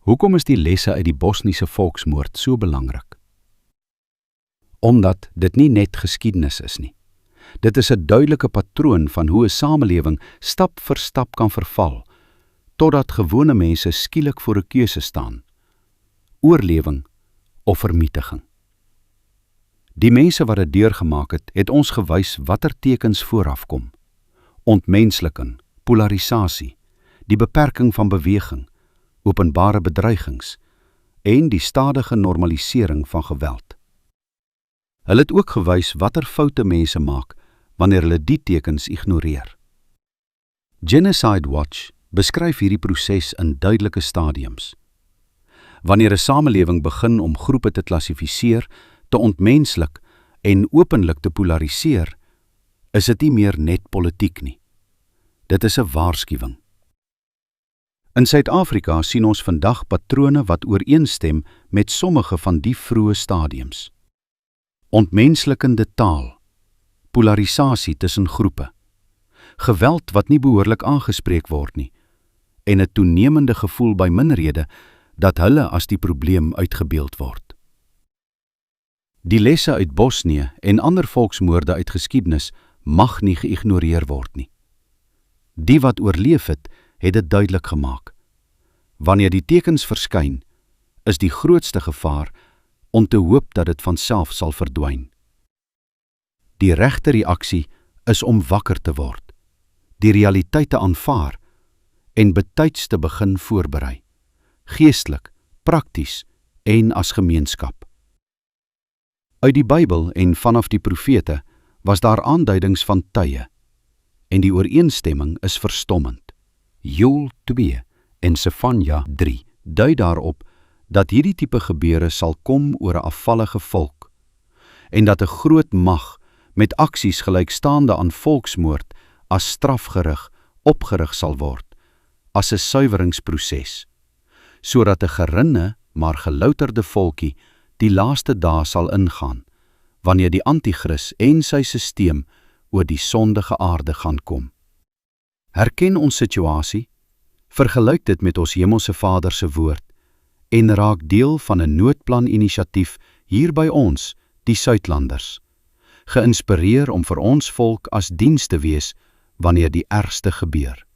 Hoekom is die lesse uit die Bosniese volksmoord so belangrik? Omdat dit nie net geskiedenis is nie. Dit is 'n duidelike patroon van hoe 'n samelewing stap vir stap kan verval, totdat gewone mense skielik voor 'n keuse staan: oorlewing of vernietiging. Die mense wat dit deurgemaak het, het ons gewys watter tekens vooraf kom: ontmensliking, polarisasie, die beperking van beweging, openbare bedreigings en die stadige normalisering van geweld. Hulle het ook gewys watter foute mense maak wanneer hulle die tekens ignoreer. Genocide Watch beskryf hierdie proses in duidelike stadiums. Wanneer 'n samelewing begin om groepe te klassifiseer, te ontmenslik en openlik te polariseer, is dit nie meer net politiek nie. Dit is 'n waarskuwing. In Suid-Afrika sien ons vandag patrone wat ooreenstem met sommige van die vroeë stadiums. Ontmenslikende taal, polarisasie tussen groepe, geweld wat nie behoorlik aangespreek word nie, en 'n toenemende gevoel by minderhede dat hulle as die probleem uitgebeeld word. Die lesse uit Bosnië en ander volksmoorde uit geskiedenis mag nie geïgnoreer word nie. Die wat oorleef het, het dit duidelik gemaak. Wanneer die tekens verskyn, is die grootste gevaar om te hoop dat dit vanself sal verdwyn. Die regte reaksie is om wakker te word, die realiteit te aanvaar en betyds te begin voorberei, geestelik, prakties en as gemeenskap. Uit die Bybel en vanaf die profete was daar aanduidings van tye, en die ooreenstemming is verstommend. Joël 2 en Sefanja 3 dui daarop dat hierdie tipe gebeure sal kom oor 'n afvallige volk, en dat 'n groot mag met aksies gelykstaande aan volksmoord as strafgerig opgerig sal word, as 'n suiweringsproses, sodat 'n gerinne maar gelouterde volkie die laaste dae sal ingaan, wanneer die anti-kris en sy sisteem oor die sondige aarde gaan kom. Herken ons situasie, vergelyk dit met ons Hemelse Vader se woord en raak deel van 'n noodplan-inisiatief hier by ons, die Suidlanders, geïnspireer om vir ons volk as diens te wees wanneer die ergste gebeur.